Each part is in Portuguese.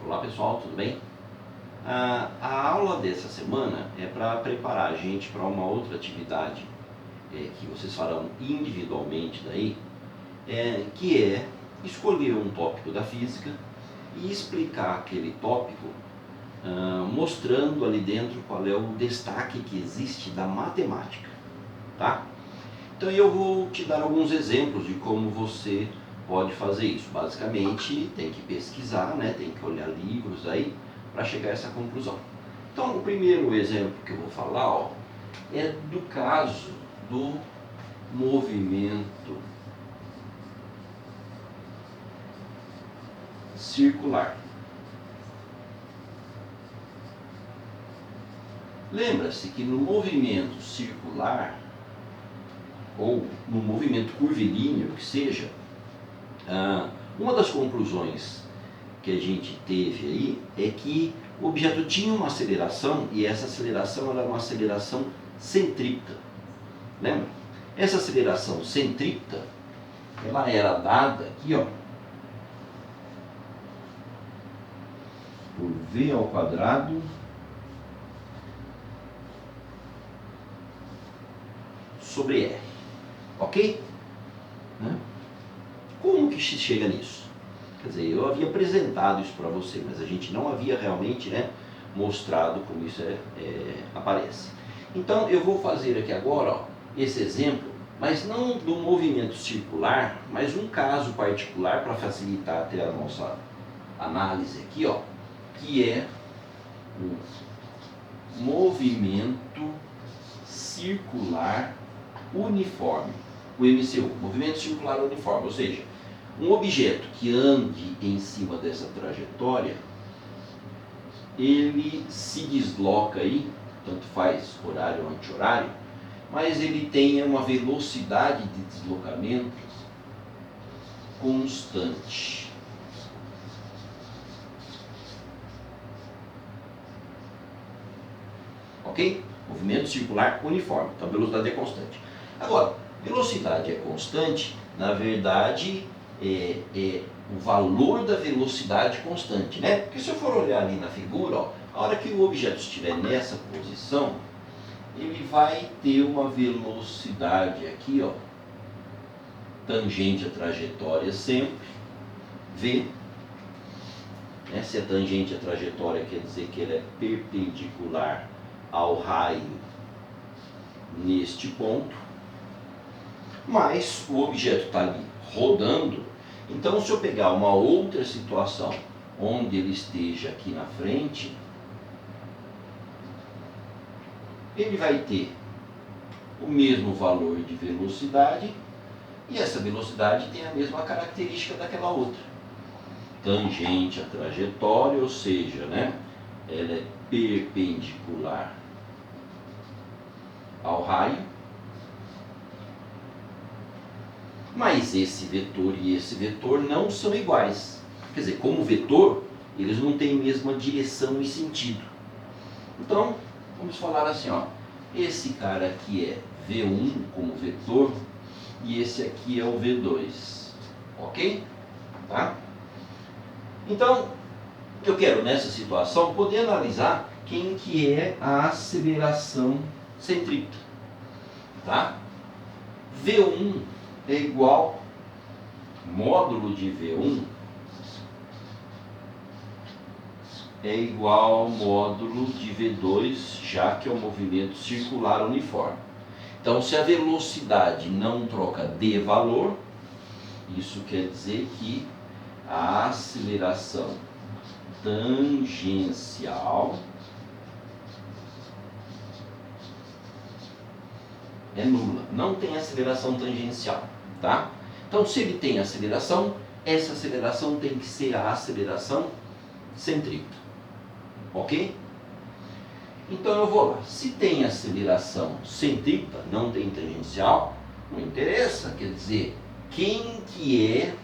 Olá pessoal, tudo bem? A aula dessa semana é para preparar a gente para uma outra atividade que vocês farão individualmente daí, que é escolher um tópico da física e explicar aquele tópico mostrando ali dentro qual é o destaque que existe da matemática, tá? Então eu vou te dar alguns exemplos de como você pode fazer isso. Basicamente tem que pesquisar, né? Tem que olhar livros aí para chegar a essa conclusão. Então o primeiro exemplo que eu vou falar é do caso do movimento circular. Lembra-se que no movimento circular ou no movimento curvilíneo, que seja, uma das conclusões que a gente teve aí é que o objeto tinha uma aceleração e essa aceleração era uma aceleração centrípeta. Lembra? Essa aceleração centrípeta, ela era dada aqui, ó, por v ao quadrado sobre r, ok? Né? Como que se chega nisso? Quer dizer, eu havia apresentado isso para você, mas a gente não havia realmente, né, mostrado como isso aparece. Então eu vou fazer aqui agora, ó, esse exemplo, mas não do movimento circular, mas um caso particular para facilitar até a nossa análise aqui, ó, que é o movimento circular uniforme, o MCU, movimento circular uniforme, ou seja, um objeto que ande em cima dessa trajetória, ele se desloca aí, tanto faz horário ou anti-horário, mas ele tem uma velocidade de deslocamento constante. Ok? Movimento circular uniforme, então a velocidade é constante. Agora, velocidade é constante, na verdade, é o valor da velocidade constante, né? Porque se eu for olhar ali na figura, ó, a hora que o objeto estiver nessa posição, ele vai ter uma velocidade aqui, ó, tangente à trajetória sempre, v. Né? Se é tangente à trajetória, quer dizer que ela é perpendicular ao raio neste ponto, mas o objeto está ali rodando. Então, se eu pegar uma outra situação onde ele esteja aqui na frente, ele vai ter o mesmo valor de velocidade e essa velocidade tem a mesma característica daquela outra. Tangente à trajetória, ou seja, né, ela é perpendicular ao raio, mas esse vetor e esse vetor não são iguais. Quer dizer, como vetor, eles não têm a mesma direção e sentido. Então, vamos falar assim, ó, esse cara aqui é V1 como vetor e esse aqui é o V2, ok? Tá? Então, eu quero nessa situação poder analisar quem que é a aceleração centrípeta, tá? V1 é igual módulo de V1 é igual ao módulo de V2, já que é um movimento circular uniforme. Então, se a velocidade não troca de valor, isso quer dizer que a aceleração tangencial é nula, não tem aceleração tangencial, tá? Então, se ele tem aceleração, essa aceleração tem que ser a aceleração centrípeta, ok? Então eu vou lá, se tem aceleração centrípeta, não tem tangencial, não interessa, quer dizer, quem que é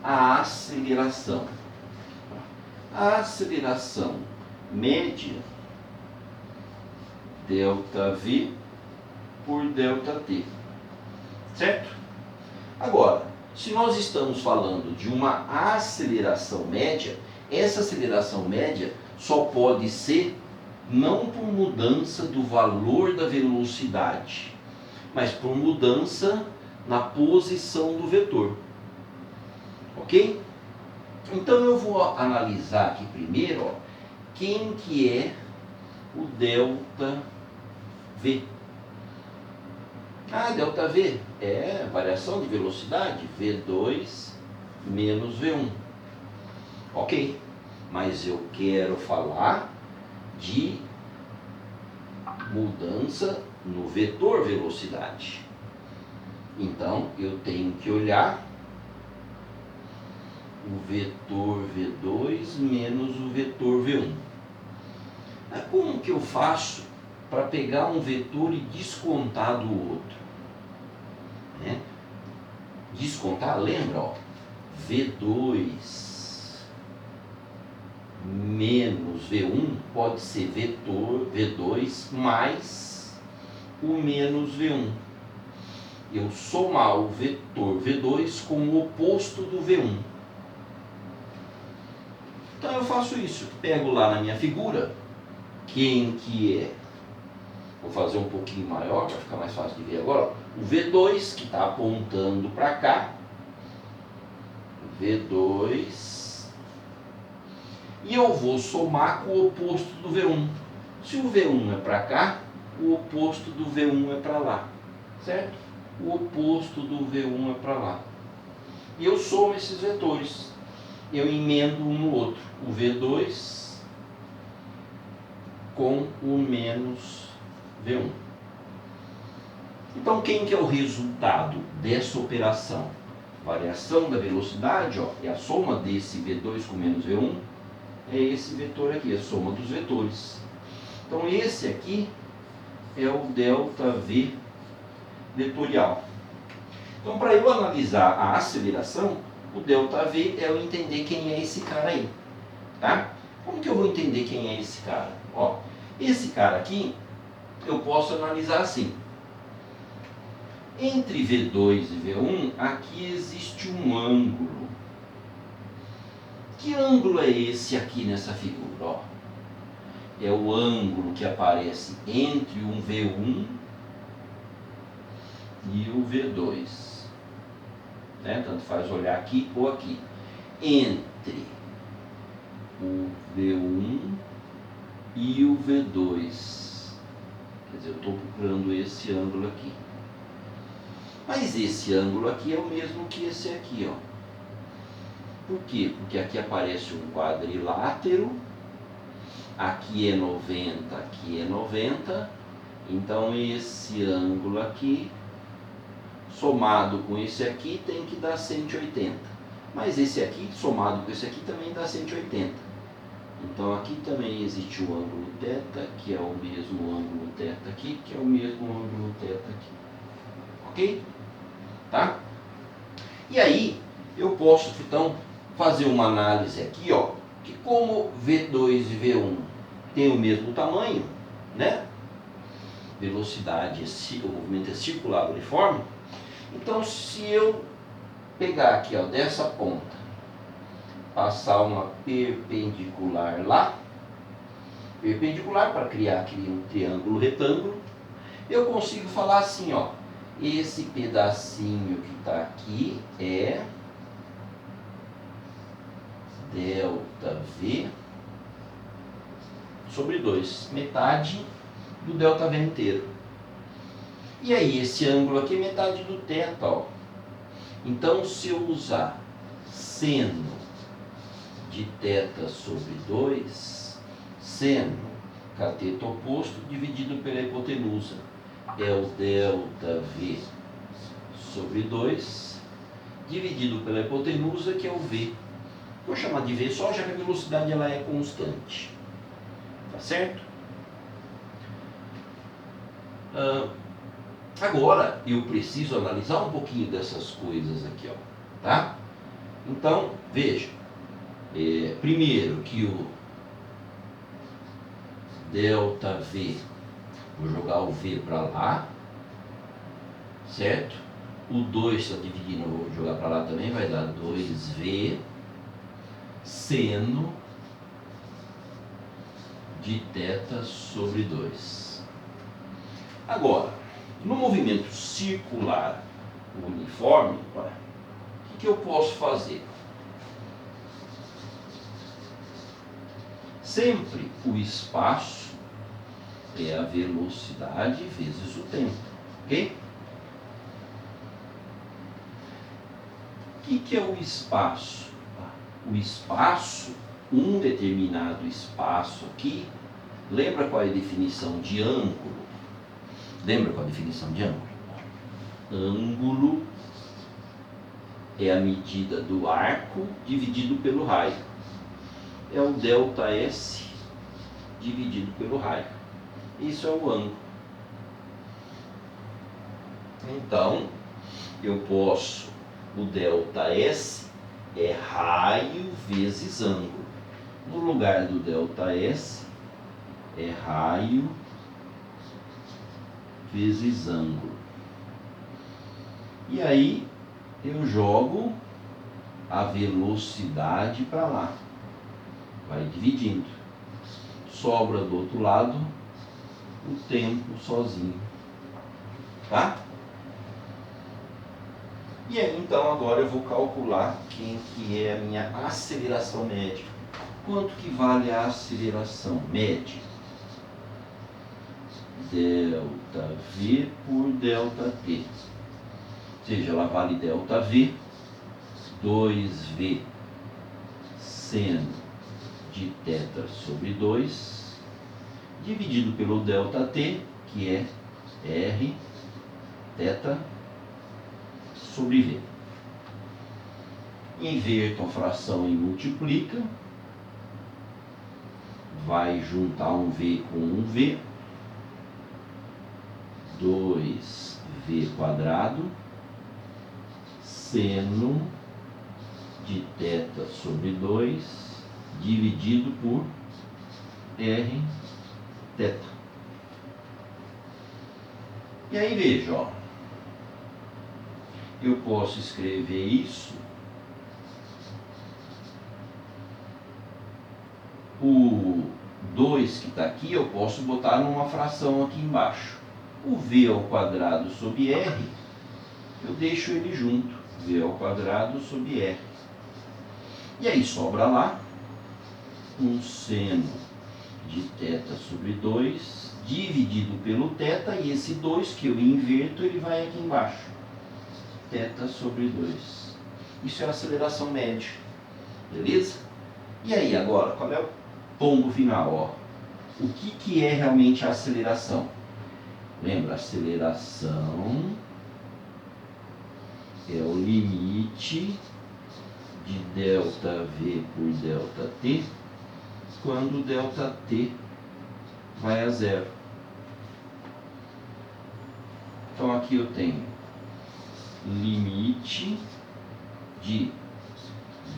a aceleração? A aceleração média, ΔV por ΔT, certo? Agora, se nós estamos falando de uma aceleração média, essa aceleração média só pode ser não por mudança do valor da velocidade, mas por mudança na posição do vetor. Ok? Então eu vou analisar aqui primeiro, ó, quem que é o delta V. Delta V é variação de velocidade, V2 menos V1. Ok, mas eu quero falar de mudança no vetor velocidade. Então eu tenho que olhar o vetor V2 menos o vetor V1. Como que eu faço para pegar um vetor e descontar do outro? Descontar, lembra? Ó, V2 menos V1 pode ser vetor V2 mais o menos V1. Eu somar o vetor V2 com o oposto do V1. Então eu faço isso, pego lá na minha figura, quem que é? Vou fazer um pouquinho maior para ficar mais fácil de ver agora. O V2 que está apontando para cá, V2, e eu vou somar com o oposto do V1. Se o V1 é para cá, o oposto do V1 é para lá, certo? O oposto do V1 é para lá. E eu somo esses vetores. Eu emendo um no outro. O V2 com o menos V1. Então, quem que é o resultado dessa operação? Variação da velocidade, ó, é a soma desse V2 com menos V1, é esse vetor aqui, a soma dos vetores. Então, esse aqui é o ΔV vetorial. Então, para eu analisar a aceleração, o ΔV é eu entender quem é esse cara aí. Tá? Como que eu vou entender quem é esse cara? Ó, esse cara aqui, eu posso analisar assim. Entre V2 e V1, aqui existe um ângulo. Que ângulo é esse aqui nessa figura? Ó, é o ângulo que aparece entre um V1 e o V2. Né? Tanto faz olhar aqui ou aqui. Entre o V1 e o V2. Quer dizer, eu estou procurando esse ângulo aqui. Mas esse ângulo aqui é o mesmo que esse aqui, ó. Por quê? Porque aqui aparece um quadrilátero, aqui é 90, aqui é 90, então esse ângulo aqui, somado com esse aqui, tem que dar 180. Mas esse aqui, somado com esse aqui, também dá 180. Então aqui também existe o ângulo θ, que é o mesmo ângulo θ aqui, que é o mesmo ângulo θ aqui. Ok? Tá? E aí, eu posso, então, fazer uma análise aqui, ó, que como V2 e V1 têm o mesmo tamanho, né? Velocidade, o movimento é circular uniforme. Então, se eu pegar aqui, ó, dessa ponta, passar uma perpendicular lá, perpendicular para criar aqui um triângulo retângulo, eu consigo falar assim, ó, esse pedacinho que está aqui é ΔV sobre 2, metade do ΔV inteiro. E aí, esse ângulo aqui é metade do θ, ó. Então, se eu usar seno de θ sobre 2, seno cateto oposto dividido pela hipotenusa, é o ΔV sobre 2, dividido pela hipotenusa, que é o V. Vou chamar de V só, já que a velocidade ela é constante. Tá certo? Agora, eu preciso analisar um pouquinho dessas coisas aqui, ó. Tá? Então, veja. Primeiro que o ΔV, vou jogar o V para lá, certo? O 2 está dividindo, vou jogar para lá também, vai dar 2V seno de θ sobre 2. Agora, no movimento circular uniforme, o que eu posso fazer? Sempre o espaço é a velocidade vezes o tempo, ok? O que é o espaço? O espaço, um determinado espaço aqui, lembra qual é a definição de ângulo? Lembra qual é a definição de ângulo? Ângulo é a medida do arco dividido pelo raio. É o ΔS dividido pelo raio. Isso é o ângulo. Então, eu posso, o ΔS é raio vezes ângulo. No lugar do ΔS, é raio vezes ângulo. E aí, eu jogo a velocidade para lá. Vai dividindo. Sobra do outro lado o tempo sozinho. Tá? E aí, então, agora eu vou calcular quem que é a minha aceleração média. Quanto que vale a aceleração média? ΔV por ΔT. Ou seja, ela vale ΔV, 2V seno de θ sobre 2, dividido pelo ΔT, que é R θ sobre V. Inverto a fração e multiplica. Vai juntar um V com um V. 2V quadrado seno de θ sobre 2 dividido por R θ. E aí veja, ó, eu posso escrever isso, o 2 que está aqui eu posso botar numa fração aqui embaixo. O V ao quadrado sobre R, eu deixo ele junto, V ao quadrado sobre R. E aí sobra lá um seno de θ sobre 2 dividido pelo θ, e esse 2 que eu inverto, ele vai aqui embaixo. θ sobre 2. Isso é a aceleração média. Beleza? E aí agora, qual é o tombo final? Ó? O que é realmente a aceleração? Lembra, a aceleração é o limite de ΔV por ΔT quando ΔT vai a zero. Então aqui eu tenho limite de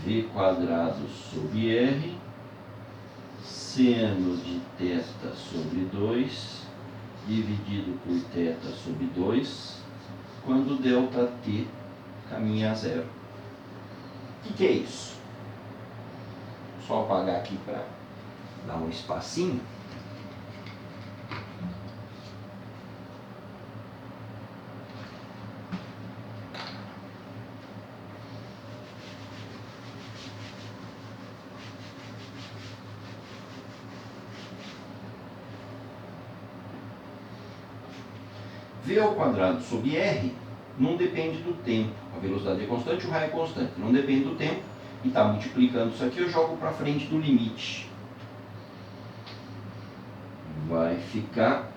V quadrado sobre R seno de θ sobre 2 dividido por θ sobre 2 quando ΔT caminha a zero. O que é isso? Só apagar aqui para dar um espacinho. V ao quadrado sobre R não depende do tempo. A velocidade é constante, o raio é constante. Não depende do tempo. E está multiplicando isso aqui, eu jogo para frente do limite. Vai ficar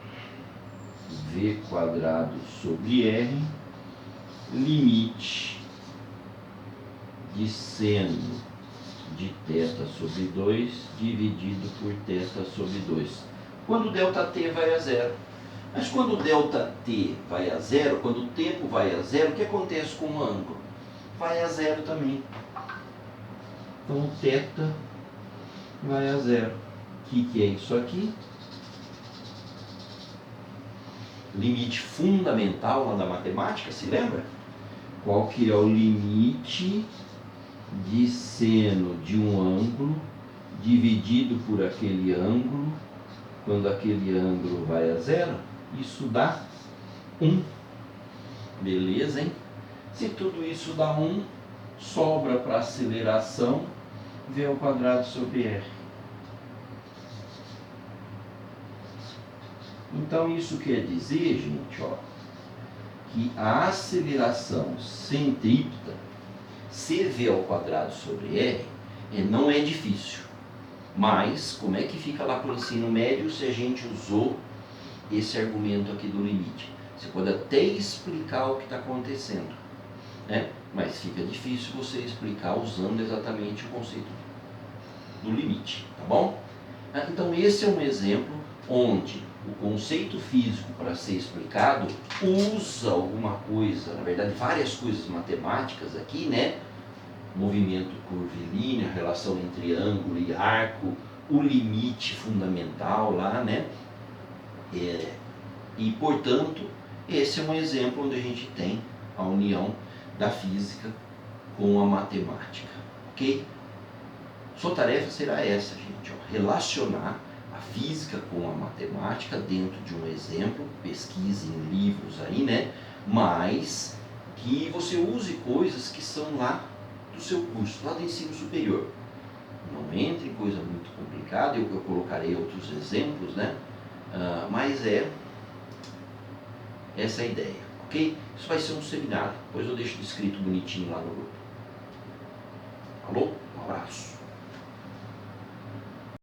V quadrado sobre R, limite de seno de θ sobre 2 dividido por θ sobre 2. Quando ΔT vai a zero. Mas quando ΔT vai a zero, quando o tempo vai a zero, o que acontece com o ângulo? Vai a zero também. Então o θ vai a zero. O que é isso aqui? Limite fundamental lá da matemática, se lembra? Qual que é o limite de seno de um ângulo dividido por aquele ângulo quando aquele ângulo vai a zero, isso dá 1. Beleza, hein? Se tudo isso dá 1, sobra para aceleração v ao quadrado sobre r. Então isso quer dizer, gente, ó, que a aceleração centrípeta CV ao quadrado sobre R não é difícil. Mas como é que fica lá para o ensino médio se a gente usou esse argumento aqui do limite? Você pode até explicar o que está acontecendo, né? Mas fica difícil você explicar usando exatamente o conceito do limite, tá bom? Então esse é um exemplo onde o conceito físico, para ser explicado, usa alguma coisa, na verdade várias coisas matemáticas aqui, né? Movimento curvilíneo, relação entre ângulo e arco, o limite fundamental lá, né? E portanto, esse é um exemplo onde a gente tem a união da física com a matemática, ok? Sua tarefa será essa, gente, ó, relacionar a física com a matemática dentro de um exemplo, pesquise em livros aí, né? Mas que você use coisas que são lá do seu curso, lá do ensino superior. Não entre em coisa muito complicada, eu colocarei outros exemplos, né? Mas essa é a ideia, ok? Isso vai ser um seminário, depois eu deixo escrito bonitinho lá no grupo. Falou? Um abraço.